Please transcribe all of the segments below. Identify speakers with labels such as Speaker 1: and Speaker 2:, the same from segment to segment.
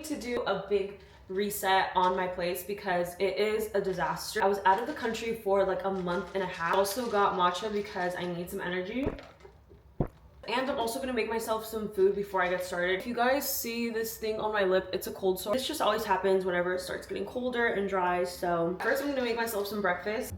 Speaker 1: need to do a big reset on my place because it is a disaster. I was out of the country for like a month and a half. I also got matcha because I need some energy. And I'm also gonna make myself some food before I get started. If you guys see this thing on my lip, it's a cold sore. This just always happens whenever it starts getting colder and dry. So first I'm gonna make myself some breakfast.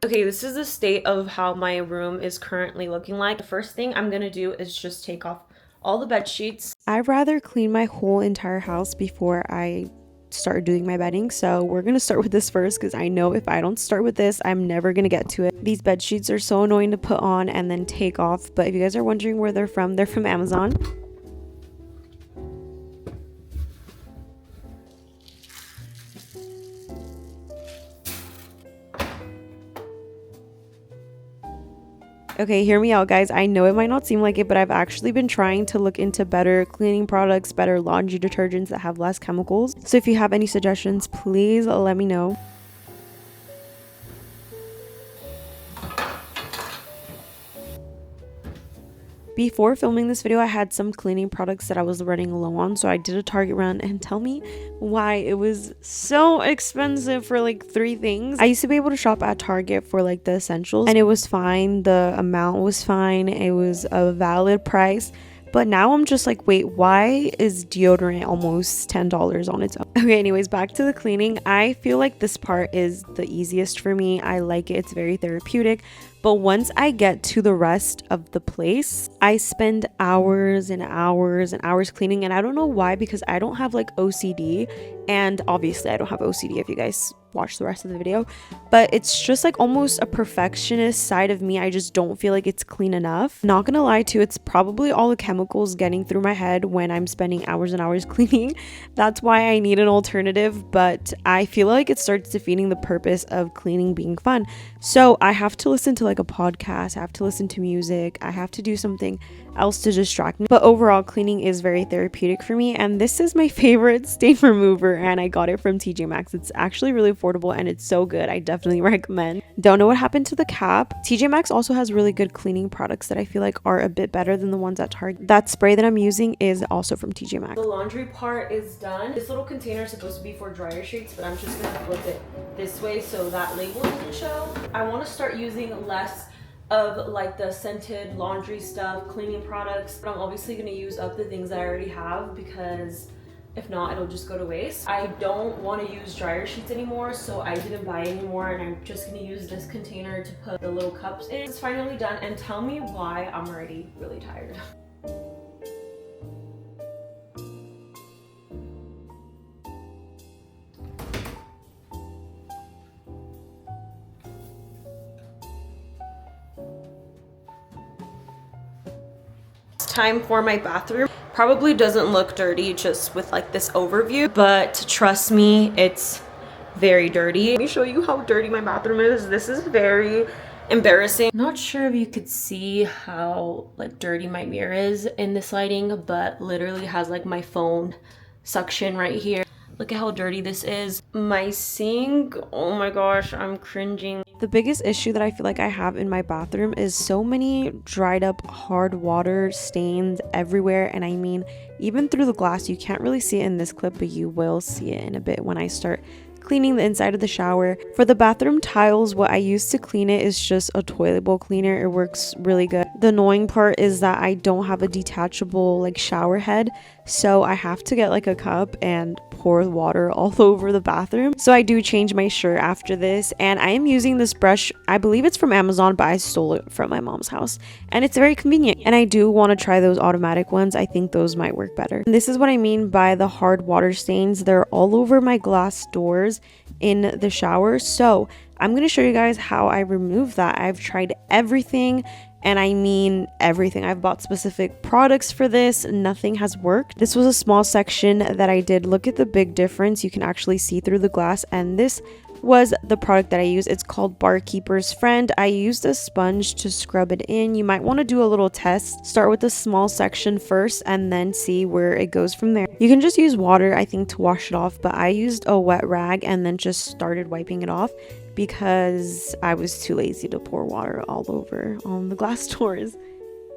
Speaker 1: Okay, this is the state of how my room is currently looking like. The first thing I'm gonna do is just take off all the bed sheets. I'd rather clean my whole entire house before I start doing my bedding, so we're gonna start with this first because I know if I don't start with this, I'm never gonna get to it. These bed sheets are so annoying to put on and then take off, but if you guys are wondering where they're from Amazon. Okay, hear me out, guys. I know it might not seem like it, but I've actually been trying to look into better cleaning products, better laundry detergents that have less chemicals. So if you have any suggestions, please let me know. Before filming this video, I had some cleaning products that I was running low on, so I did a Target run, and tell me why it was so expensive for like 3 things. I used to be able to shop at Target for like the essentials, and it was fine. The amount was fine. It was a valid price. But now I'm just like, wait, why is deodorant almost $10 on its own? Okay, anyways, back to the cleaning. I feel like this part is the easiest for me. I like it. It's very therapeutic. But once I get to the rest of the place, I spend hours and hours and hours cleaning. And I don't know why, because I don't have like OCD. And obviously I don't have OCD if you guys watch the rest of the video. But it's just like almost a perfectionist side of me. I just don't feel like it's clean enough. Not gonna lie to you, it's probably all the chemicals getting through my head when I'm spending hours and hours cleaning. That's why I need an alternative. But I feel like it starts defeating the purpose of cleaning being fun. So I have to listen to like a podcast, I have to listen to music, I have to do something else to distract me. But overall, cleaning is very therapeutic for me, and this is my favorite stain remover, and I got it from TJ Maxx. It's actually really affordable and it's so good. I definitely recommend. Don't know what happened to the cap. TJ Maxx also has really good cleaning products that I feel like are a bit better than the ones at Target. That spray that I'm using is also from TJ Maxx. The laundry part is done. This little container is supposed to be for dryer sheets, but I'm just gonna flip it this way so that label doesn't show. I want to start using less of like the scented laundry stuff, cleaning products, but I'm obviously going to use up the things that I already have because if not, it'll just go to waste. I don't want to use dryer sheets anymore, so I didn't buy any more, and I'm just going to use this container to put the little cups in. It's finally done, and tell me why I'm already really tired. Time for my bathroom. Probably doesn't look dirty just with like this overview, but trust me, it's very dirty. Let me show you how dirty my bathroom is. This is very embarrassing. Not sure if you could see how like dirty my mirror is in this lighting, but literally has like my phone suction right here. Look at how dirty this is. My sink, oh my gosh, I'm cringing. The biggest issue that I feel like I have in my bathroom is so many dried up hard water stains everywhere. And I mean, even through the glass, you can't really see it in this clip, but you will see it in a bit when I start cleaning the inside of the shower. For the bathroom tiles, what I use to clean it is just a toilet bowl cleaner. It works really good. The annoying part is that I don't have a detachable like shower head, so I have to get like a cup and pour water all over the bathroom. So I do change my shirt after this, and I am using this brush. I believe it's from Amazon, but I stole it from my mom's house, and it's very convenient. And I do want to try those automatic ones. I think those might work better. And this is what I mean by the hard water stains. They're all over my glass doors in the shower. So I'm going to show you guys how I remove that. I've tried everything, and I mean everything. I've bought specific products for this. Nothing has worked. This was a small section that I did. Look at the big difference. You can actually see through the glass, and this was the product that I use. It's called Barkeeper's Friend. I used a sponge to scrub it in. You might want to do a little test. Start with a small section first and then see where it goes from there. You can just use water, I think, to wash it off, but I used a wet rag and then just started wiping it off because I was too lazy to pour water all over on the glass doors.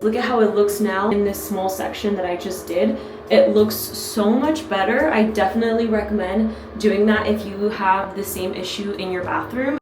Speaker 1: Look at how it looks now in this small section that I just did. It looks so much better. I definitely recommend doing that if you have the same issue in your bathroom.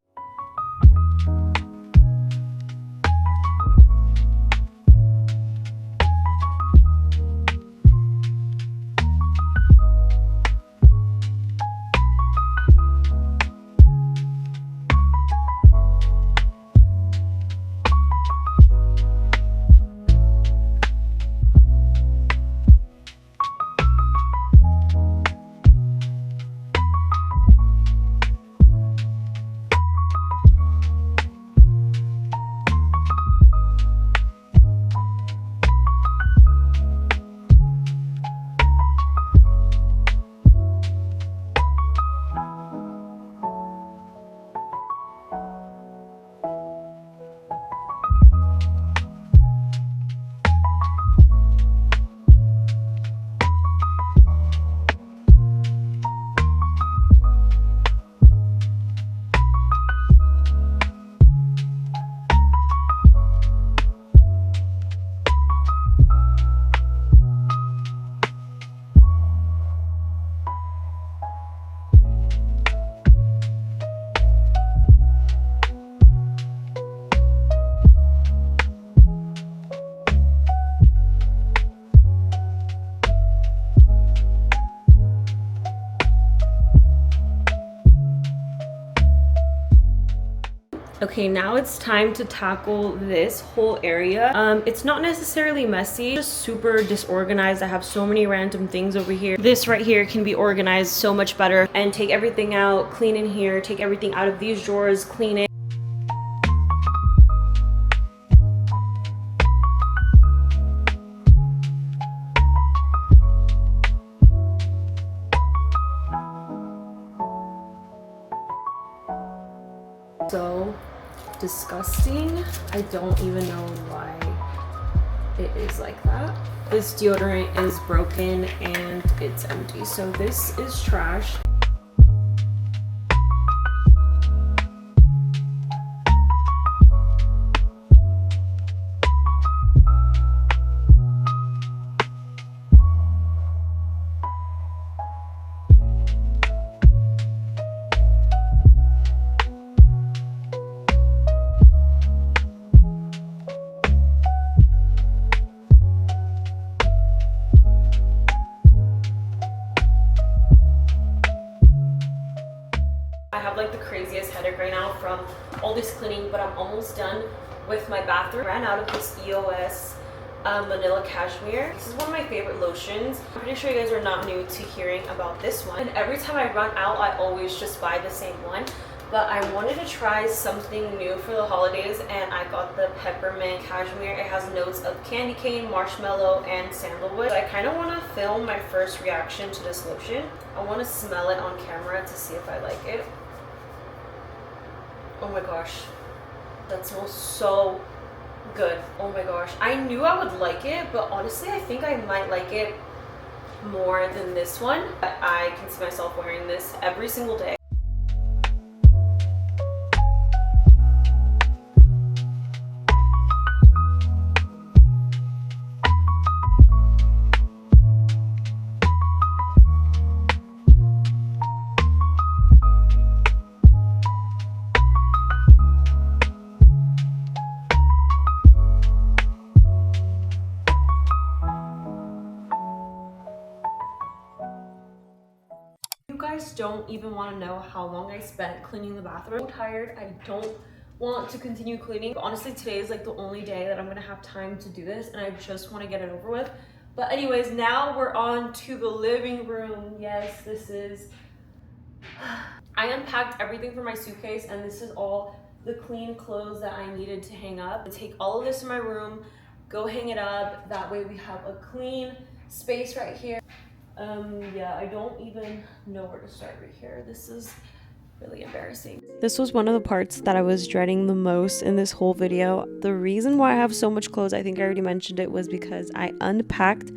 Speaker 1: Okay, now it's time to tackle this whole area. It's not necessarily messy, just super disorganized. I have so many random things over here. This right here can be organized so much better and take everything out, clean in here, take everything out of these drawers, clean it. So disgusting. I don't even know why it is like that. This deodorant is broken and it's empty, so this is trash. I have like the craziest headache right now from all this cleaning, but I'm almost done with my bathroom. I ran out of this EOS Manila Cashmere. This is one of my favorite lotions. I'm pretty sure you guys are not new to hearing about this one. And every time I run out, I always just buy the same one. But I wanted to try something new for the holidays, and I got the peppermint cashmere. It has notes of candy cane, marshmallow, and sandalwood. I kind of want to film my first reaction to this lotion. I want to smell it on camera to see if I like it. Oh my gosh, that smells so good. Oh my gosh, I knew I would like it, but honestly I think I might like it more than this one. I can see myself wearing this every single day. You guys don't even want to know how long I spent cleaning the bathroom. I'm so tired. I don't want to continue cleaning. But honestly, today is like the only day that I'm gonna have time to do this, and I just want to get it over with. But anyways, now we're on to the living room. Yes, this is I unpacked everything from my suitcase, and this is all the clean clothes that I needed to hang up. I take all of this in my room, go hang it up. That way we have a clean space right here. Yeah, I don't even know where to start right here. This is Really embarrassing. This was one of the parts that I was dreading the most in this whole video. The reason why I have so much clothes, I think I already mentioned it, was because I unpacked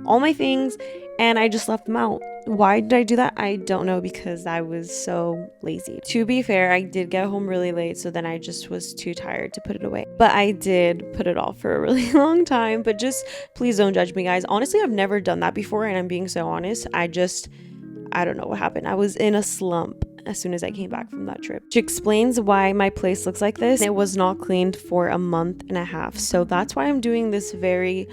Speaker 1: all my things and I just left them out. Why did I do that? I don't know, because I was so lazy. To be fair, I did get home really late, so then I just was too tired to put it away. But I did put it off for a really long time. But just please don't judge me, guys. Honestly, I've never done that before, and I'm being so honest. I don't know what happened. I was in a slump as soon as I came back from that trip. Which explains why my place looks like this. It was not cleaned for a month and a half. So that's why I'm doing this very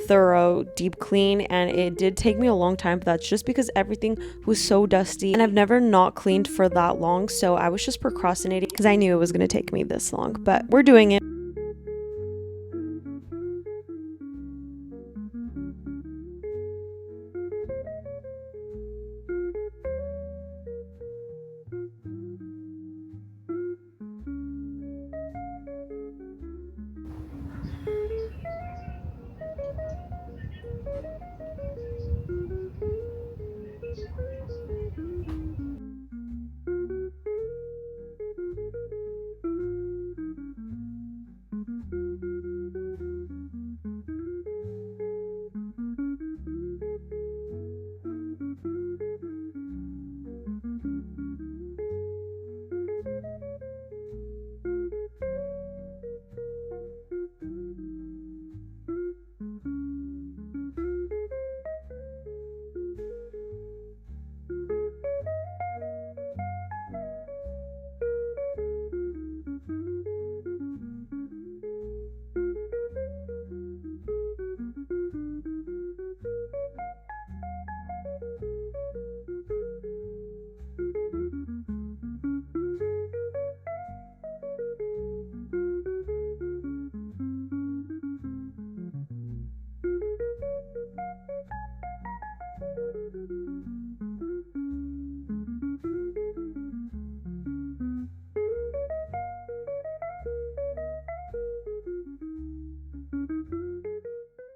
Speaker 1: thorough deep clean, and it did take me a long time, but that's just because everything was so dusty and I've never not cleaned for that long. So I was just procrastinating because I knew it was going to take me this long, but we're doing it.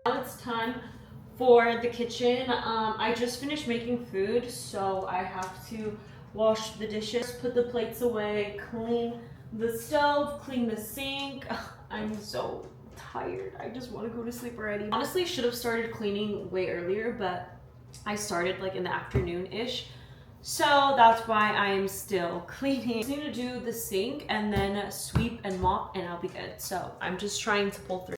Speaker 1: Now it's time for the kitchen. I just finished making food, so I have to wash the dishes, put the plates away, clean the stove, clean the sink. Ugh, I'm so tired. I just want to go to sleep already. Honestly, should have started cleaning way earlier, but I started like in the afternoon-ish. So that's why I'm still cleaning. I just need to do the sink and then sweep and mop and I'll be good. So I'm just trying to pull through.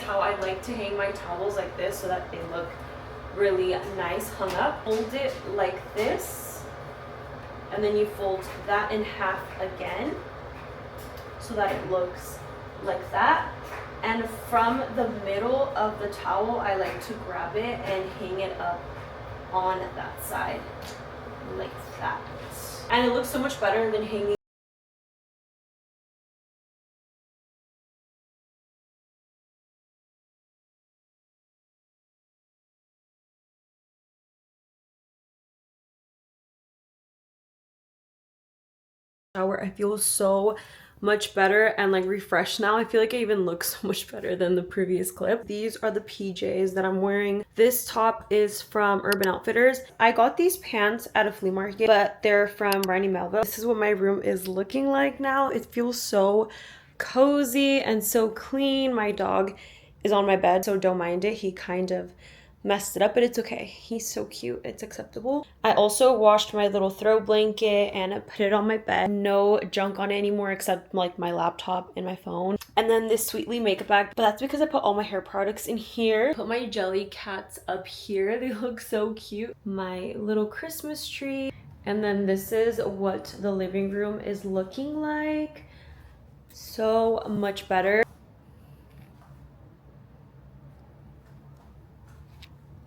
Speaker 1: How I like to hang my towels like this so that they look really nice hung up. Fold it like this, and then you fold that in half again so that it looks like that. And from the middle of the towel, I like to grab it and hang it up on that side like that. And it looks so much better than hanging shower. I feel so much better and like refreshed now. I feel like I even look so much better than the previous clip. These are the PJs that I'm wearing. This top is from Urban Outfitters. I got these pants at a flea market, but they're from Brandy Melville. This is what my room is looking like now. It feels so cozy and so clean. My dog is on my bed, so don't mind it. He kind of messed it up, but it's okay. He's so cute. It's acceptable. I also washed my little throw blanket and I put it on my bed. No junk on it anymore except like my laptop and my phone. And then this Sweetly makeup bag, but that's because I put all my hair products in here. Put my jelly cats up here. They look so cute. My little Christmas tree. And then this is what the living room is looking like. So much better.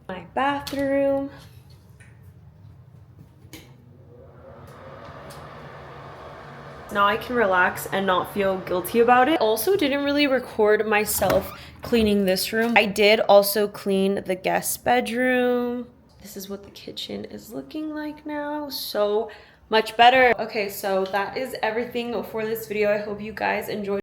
Speaker 1: My bathroom. Now I can relax and not feel guilty about it. Also didn't really record myself cleaning this room. I did also clean the guest bedroom. This is what the kitchen is looking like now. So much better. Okay, so that is everything for this video. I hope you guys enjoyed.